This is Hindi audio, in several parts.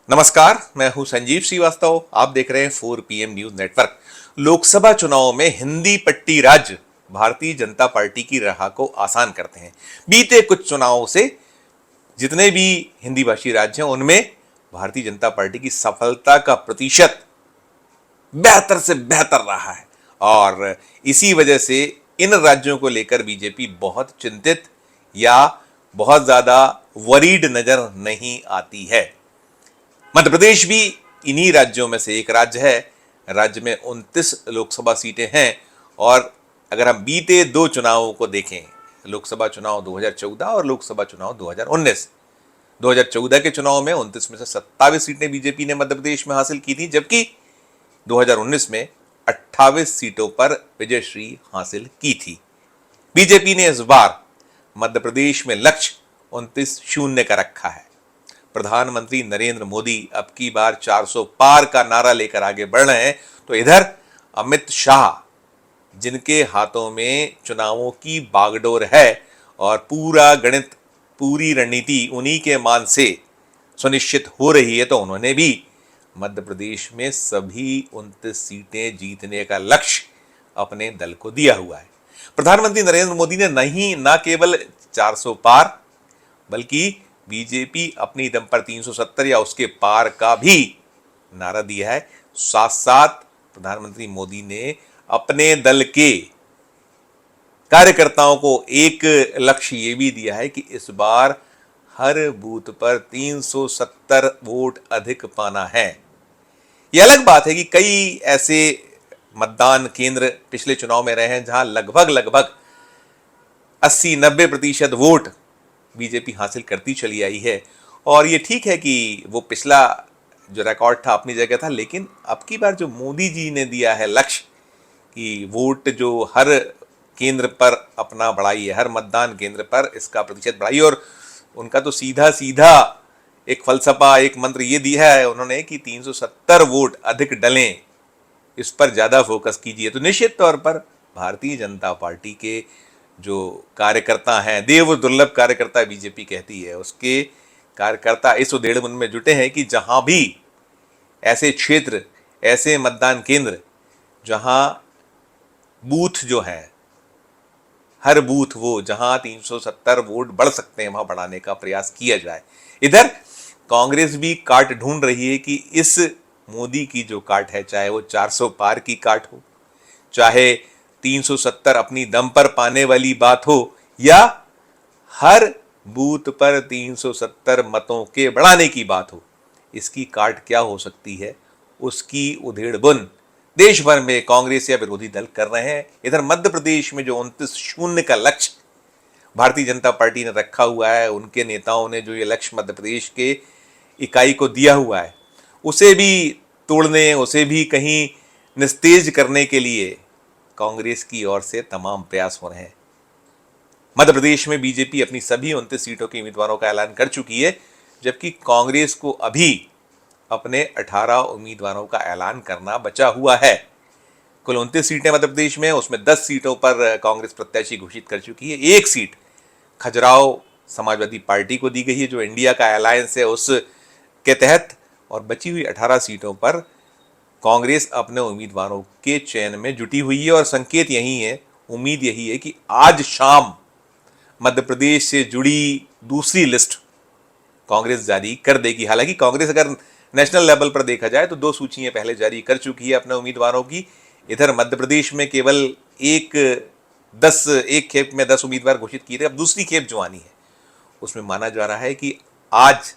नमस्कार, मैं हूं संजीव श्रीवास्तव। आप देख रहे हैं 4 PM न्यूज नेटवर्क। लोकसभा चुनाव में हिंदी पट्टी राज्य भारतीय जनता पार्टी की राह को आसान करते हैं। बीते कुछ चुनावों से जितने भी हिंदी भाषी राज्य हैं उनमें भारतीय जनता पार्टी की सफलता का प्रतिशत बेहतर से बेहतर रहा है और इसी वजह से इन राज्यों को लेकर बीजेपी बहुत चिंतित या बहुत ज्यादा वरीड नजर नहीं आती है। मध्य प्रदेश भी इन्हीं राज्यों में से एक राज्य है। राज्य में 29 लोकसभा सीटें हैं और अगर हम बीते दो चुनावों को देखें, लोकसभा चुनाव 2014 और लोकसभा चुनाव 2019, 2014 के चुनाव में 29 में से 27 सीटें बीजेपी ने मध्य प्रदेश में हासिल की थी, जबकि 2019 में 28 सीटों पर विजयश्री हासिल की थी। बीजेपी ने इस बार मध्य प्रदेश में लक्ष्य 29-0 का रखा है। प्रधानमंत्री नरेंद्र मोदी अब की बार 400 पार का नारा लेकर आगे बढ़ रहे हैं, तो इधर अमित शाह, जिनके हाथों में चुनावों की बागडोर है और पूरा गणित, पूरी रणनीति उन्हीं के मान से सुनिश्चित हो रही है, तो उन्होंने भी मध्य प्रदेश में सभी 29 सीटें जीतने का लक्ष्य अपने दल को दिया हुआ है। प्रधानमंत्री नरेंद्र मोदी ने न केवल 400 पार बल्कि बीजेपी अपनी दम पर 370 या उसके पार का भी नारा दिया है। साथ साथ प्रधानमंत्री मोदी ने अपने दल के कार्यकर्ताओं को एक लक्ष्य ये भी दिया है कि इस बार हर बूथ पर 370 वोट अधिक पाना है। यह अलग बात है कि कई ऐसे मतदान केंद्र पिछले चुनाव में रहे हैं जहां लगभग 80-90% वोट बीजेपी हासिल करती चली आई है और ये ठीक है कि वो पिछला जो रिकॉर्ड था अपनी जगह था, लेकिन अब की बार जो मोदी जी ने दिया है लक्ष्य कि वोट जो हर केंद्र पर अपना बढ़ाइए, हर मतदान केंद्र पर इसका प्रतिशत बढ़ाइए, और उनका तो सीधा एक फलसफा, एक मंत्र ये दिया है उन्होंने कि 370 वोट अधिक डलें, इस पर ज्यादा फोकस कीजिए। तो निश्चित तौर पर भारतीय जनता पार्टी के जो कार्यकर्ता हैं, देव दुर्लभ कार्यकर्ता बीजेपी कहती है, उसके कार्यकर्ता इस उधेड़बुन में जुटे हैं कि जहां भी ऐसे क्षेत्र, ऐसे मतदान केंद्र जहां बूथ जो है, हर बूथ वो जहां 370 वोट बढ़ सकते हैं, वहां बढ़ाने का प्रयास किया जाए। इधर कांग्रेस भी काट ढूंढ रही है कि इस मोदी की जो काट है, चाहे वो 400 पार की काट हो, चाहे 370 अपनी दम पर पाने वाली बात हो, या हर बूथ पर 370 मतों के बढ़ाने की बात हो, इसकी काट क्या हो सकती है, उसकी उधेड़बुन देश भर में कांग्रेस या विरोधी दल कर रहे हैं। इधर मध्य प्रदेश में जो 29-0 का लक्ष्य भारतीय जनता पार्टी ने रखा हुआ है, उनके नेताओं ने जो ये लक्ष्य मध्य प्रदेश के इकाई को दिया हुआ है, उसे भी तोड़ने, उसे भी कहीं निस्तेज करने के लिए कांग्रेस की ओर से तमाम प्रयास हो रहे हैं। मध्य प्रदेश में बीजेपी अपनी सभी 29 सीटों के उम्मीदवारों का ऐलान कर चुकी है, जबकि कांग्रेस को अभी अपने 18 उम्मीदवारों का ऐलान करना बचा हुआ है। कुल 29 सीटें मध्य प्रदेश में, उसमें 10 सीटों पर कांग्रेस प्रत्याशी घोषित कर चुकी है। एक सीट खजुराहो समाजवादी पार्टी को दी गई है, जो इंडिया का अलायंस है उसके तहत, और बची हुई 18 सीटों पर कांग्रेस अपने उम्मीदवारों के चयन में जुटी हुई है। और संकेत यही है, उम्मीद यही है कि आज शाम मध्य प्रदेश से जुड़ी दूसरी लिस्ट कांग्रेस जारी कर देगी। हालांकि कांग्रेस अगर नेशनल लेवल पर देखा जाए तो 2 सूचियां पहले जारी कर चुकी है अपने उम्मीदवारों की। इधर मध्य प्रदेश में केवल एक खेप में 10 उम्मीदवार घोषित किए थे। अब दूसरी खेप जो आनी है उसमें माना जा रहा है कि आज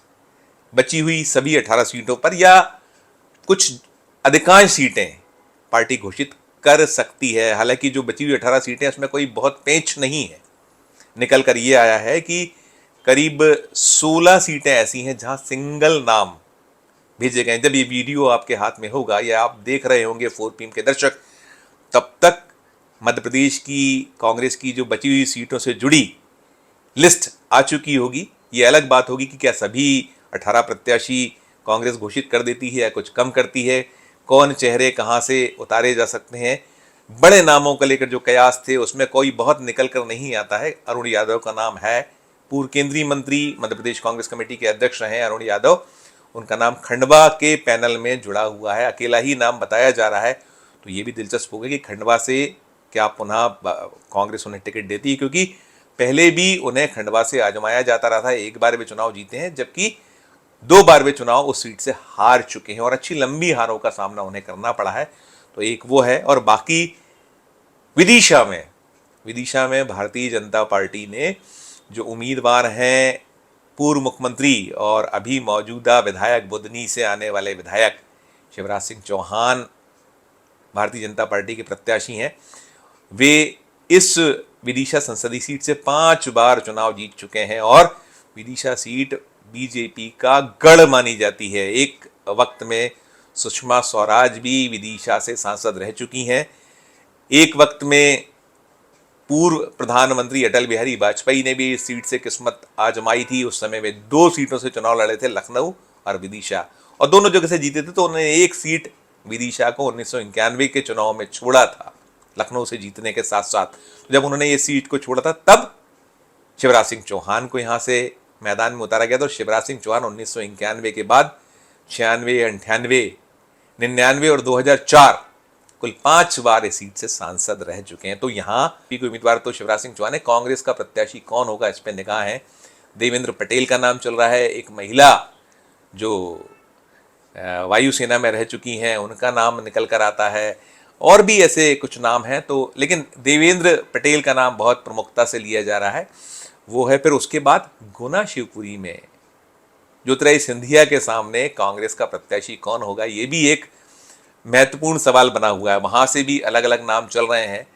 बची हुई सभी 18 सीटों पर या कुछ अधिकांश सीटें पार्टी घोषित कर सकती है। हालांकि जो बची हुई 18 सीटें उसमें कोई बहुत पेंच नहीं है। निकल कर ये आया है कि करीब 16 सीटें ऐसी हैं जहां सिंगल नाम भेजे गए। जब ये वीडियो आपके हाथ में होगा या आप देख रहे होंगे 4PM के दर्शक, तब तक मध्य प्रदेश की कांग्रेस की जो बची हुई सीटों से जुड़ी लिस्ट आ चुकी होगी। ये अलग बात होगी कि क्या सभी 18 प्रत्याशी कांग्रेस घोषित कर देती है या कुछ कम करती है, कौन चेहरे कहां से उतारे जा सकते हैं। बड़े नामों को लेकर जो कयास थे उसमें कोई बहुत निकल कर नहीं आता है। अरुण यादव का नाम है, पूर्व केंद्रीय मंत्री, मध्य प्रदेश कांग्रेस कमेटी के अध्यक्ष रहे अरुण यादव। उनका नाम खंडवा के पैनल में जुड़ा हुआ है, अकेला ही नाम बताया जा रहा है। तो ये भी दिलचस्प होगा कि खंडवा से क्या पुनः कांग्रेस उन्हें टिकट देती है, क्योंकि पहले भी उन्हें खंडवा से आजमाया जाता रहा था। एक बार वे चुनाव जीते हैं, जबकि 2 बार वे चुनाव उस सीट से हार चुके हैं और अच्छी लंबी हारों का सामना उन्हें करना पड़ा है। तो एक वो है। और बाकी विदिशा में भारतीय जनता पार्टी ने जो उम्मीदवार हैं, पूर्व मुख्यमंत्री और अभी मौजूदा विधायक, बुदनी से आने वाले विधायक शिवराज सिंह चौहान भारतीय जनता पार्टी के प्रत्याशी हैं। वे इस विदिशा संसदीय सीट से 5 बार चुनाव जीत चुके हैं और विदिशा सीट बीजेपी का गढ़ मानी जाती है। एक वक्त में सुषमा स्वराज भी विदिशा से सांसद रह चुकी हैं। एक वक्त में पूर्व प्रधानमंत्री अटल बिहारी वाजपेयी ने भी इस सीट से किस्मत आजमाई थी। उस समय वे 2 सीटों से चुनाव लड़े थे, लखनऊ और विदिशा, और दोनों जगह से जीते थे। तो उन्होंने एक सीट विदिशा को 1991 के चुनाव में छोड़ा था, लखनऊ से जीतने के साथ साथ। जब उन्होंने ये सीट को छोड़ा था, तब शिवराज सिंह चौहान को यहाँ से मैदान में उतारा गया। तो शिवराज सिंह चौहान 1991 के बाद 96, 98, 99 और 2004 कुल 5 बार इस सीट से सांसद रह चुके हैं। तो यहाँ भी कोई उम्मीदवार तो शिवराज सिंह चौहान है। कांग्रेस का प्रत्याशी कौन होगा, इस पर निगाह है। देवेंद्र पटेल का नाम चल रहा है। एक महिला जो वायुसेना में रह चुकी हैं, उनका नाम निकल कर आता है, और भी ऐसे कुछ नाम हैं। तो लेकिन देवेंद्र पटेल का नाम बहुत प्रमुखता से लिया जा रहा है, वो है। फिर उसके बाद गुना शिवपुरी में ज्योतिरादित्य सिंधिया के सामने कांग्रेस का प्रत्याशी कौन होगा, ये भी एक महत्वपूर्ण सवाल बना हुआ है। वहाँ से भी अलग अलग नाम चल रहे हैं।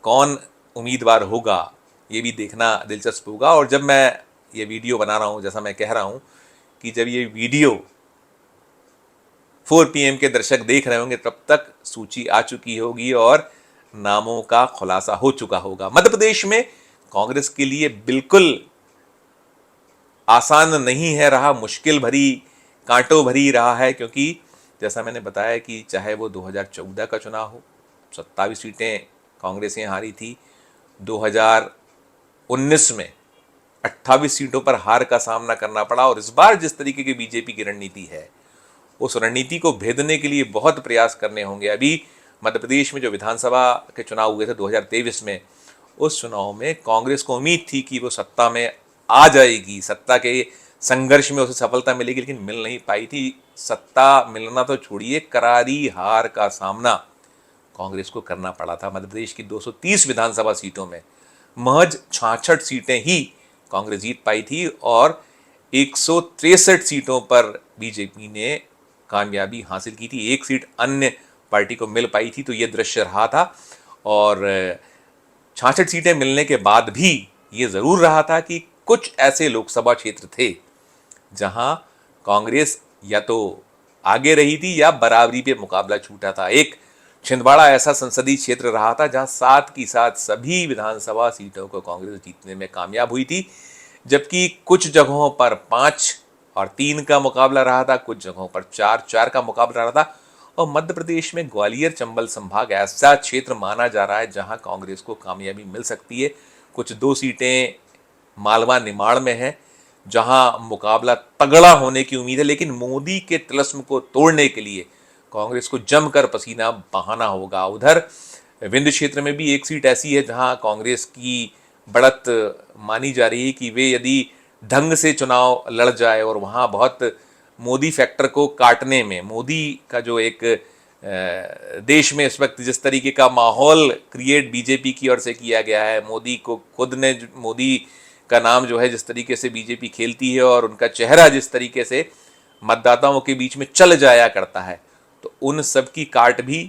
कौन उम्मीदवार होगा, ये भी देखना दिलचस्प होगा। और जब मैं ये वीडियो बना रहा हूँ, जैसा मैं कह रहा हूँ कि जब ये वीडियो 4 PM के दर्शक देख रहे होंगे, तब तक सूची आ चुकी होगी और नामों का खुलासा हो चुका होगा। मध्य प्रदेश में कांग्रेस के लिए बिल्कुल आसान नहीं है रहा, मुश्किल भरी, कांटों भरी रहा है, क्योंकि जैसा मैंने बताया कि चाहे वो 2014 का चुनाव हो, 27 सीटें कांग्रेस ने हारी थी। 2019 में 28 सीटों पर हार का सामना करना पड़ा। और इस बार जिस तरीके की बीजेपी की रणनीति है, उस रणनीति को भेदने के लिए बहुत प्रयास करने होंगे। अभी मध्य प्रदेश में जो विधानसभा के चुनाव हुए थे 2023 में, उस चुनाव में कांग्रेस को उम्मीद थी कि वो सत्ता में आ जाएगी, सत्ता के संघर्ष में उसे सफलता मिलेगी, लेकिन मिल नहीं पाई थी। सत्ता मिलना तो छोड़िए, करारी हार का सामना कांग्रेस को करना पड़ा था। मध्य प्रदेश की 230 विधानसभा सीटों में महज 66 सीटें ही कांग्रेस जीत पाई थी और 163 सीटों पर बीजेपी ने कामयाबी हासिल की थी। एक सीट अन्य पार्टी को मिल पाई थी। तो ये दृश्य रहा था। और 66 सीटें मिलने के बाद भी ये जरूर रहा था कि कुछ ऐसे लोकसभा क्षेत्र थे जहां कांग्रेस या तो आगे रही थी या बराबरी पे मुकाबला छूटा था। एक छिंदवाड़ा ऐसा संसदीय क्षेत्र रहा था जहां साथ की साथ सभी विधानसभा सीटों को कांग्रेस जीतने में कामयाब हुई थी, जबकि कुछ जगहों पर 5 और 3 का मुकाबला रहा था, कुछ जगहों पर 4-4 का मुकाबला रहा था। और मध्य प्रदेश में ग्वालियर चंबल संभाग ऐसा क्षेत्र माना जा रहा है जहां कांग्रेस को कामयाबी मिल सकती है। कुछ 2 सीटें मालवा निमाड़ में है जहां मुकाबला तगड़ा होने की उम्मीद है, लेकिन मोदी के तिलिस्म को तोड़ने के लिए कांग्रेस को जमकर पसीना बहाना होगा। उधर विंध्य क्षेत्र में भी एक सीट ऐसी है जहां कांग्रेस की बढ़त मानी जा रही है कि वे यदि ढंग से चुनाव लड़ जाए और वहां बहुत मोदी फैक्टर को काटने में, मोदी का जो एक देश में इस वक्त जिस तरीके का माहौल क्रिएट बीजेपी की ओर से किया गया है, मोदी को खुद ने, मोदी का नाम जो है जिस तरीके से बीजेपी खेलती है और उनका चेहरा जिस तरीके से मतदाताओं के बीच में चल जाया करता है, तो उन सब की काट भी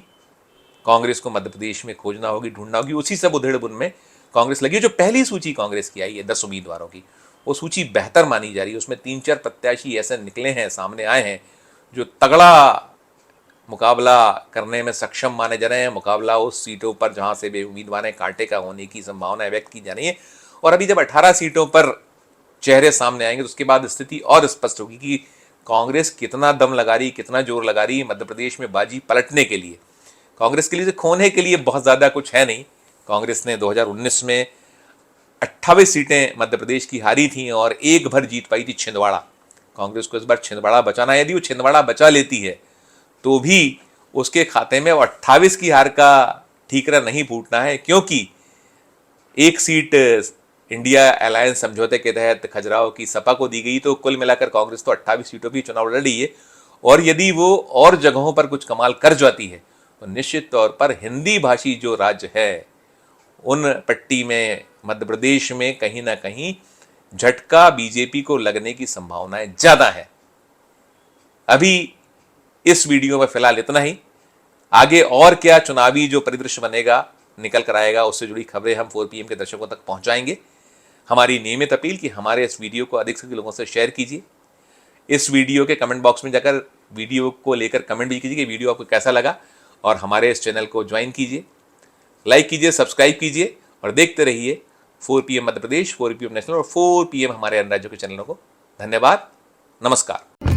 कांग्रेस को मध्य प्रदेश में खोजना होगी, ढूंढना होगी। उसी सब उधेड़-बुन में कांग्रेस लगी है। जो पहली सूची कांग्रेस की आई है 10 उम्मीदवारों की, वो सूची बेहतर मानी जा रही है। उसमें 3-4 प्रत्याशी ऐसे निकले हैं, सामने आए हैं, जो तगड़ा मुकाबला करने में सक्षम माने जा रहे हैं। मुकाबला उस सीटों पर जहां से वे उम्मीदवार कांटे का होने की संभावना व्यक्त की जा रही है। और अभी जब 18 सीटों पर चेहरे सामने आएंगे तो उसके बाद स्थिति और स्पष्ट होगी कि कांग्रेस कितना दम लगा रही, कितना जोर लगा रही है मध्य प्रदेश में बाजी पलटने के लिए। कांग्रेस के लिए से खोने के लिए बहुत ज़्यादा कुछ है नहीं। कांग्रेस ने 2019 में 28 सीटें मध्य प्रदेश की हारी थी और एक भर जीत पाई थी छिंदवाड़ा। कांग्रेस को इस बार छिंदवाड़ा बचाना, यदि वो छिंदवाड़ा बचा लेती है तो भी उसके खाते में 28 की हार का ठीकरा नहीं फूटना है, क्योंकि एक सीट इंडिया अलायंस समझौते के तहत खजुराहो की सपा को दी गई, तो कुल मिलाकर कांग्रेस तो 28 सीटों पर चुनाव लड़ रही है। और यदि वो और जगहों पर कुछ कमाल कर जाती है तो निश्चित तौर पर हिंदी भाषी जो राज्य है उन पट्टी में मध्य प्रदेश में कहीं ना कहीं झटका बीजेपी को लगने की संभावनाएं ज्यादा है। अभी इस वीडियो में फिलहाल इतना ही। आगे और क्या चुनावी जो परिदृश्य बनेगा निकल कर आएगा, उससे जुड़ी खबरें हम 4 PM के दर्शकों तक पहुंचाएंगे। हमारी नियमित अपील कि हमारे इस वीडियो को अधिक से अधिक लोगों से शेयर कीजिए। इस वीडियो के कमेंट बॉक्स में जाकर वीडियो को लेकर कमेंट भी कीजिए कि वीडियो आपको कैसा लगा, और हमारे इस चैनल को ज्वाइन कीजिए, लाइक कीजिए, सब्सक्राइब कीजिए और देखते रहिए 4 PM Madhya Pradesh, 4 PM national और 4 PM हमारे अन्य राज्यों के चैनलों को। धन्यवाद, नमस्कार।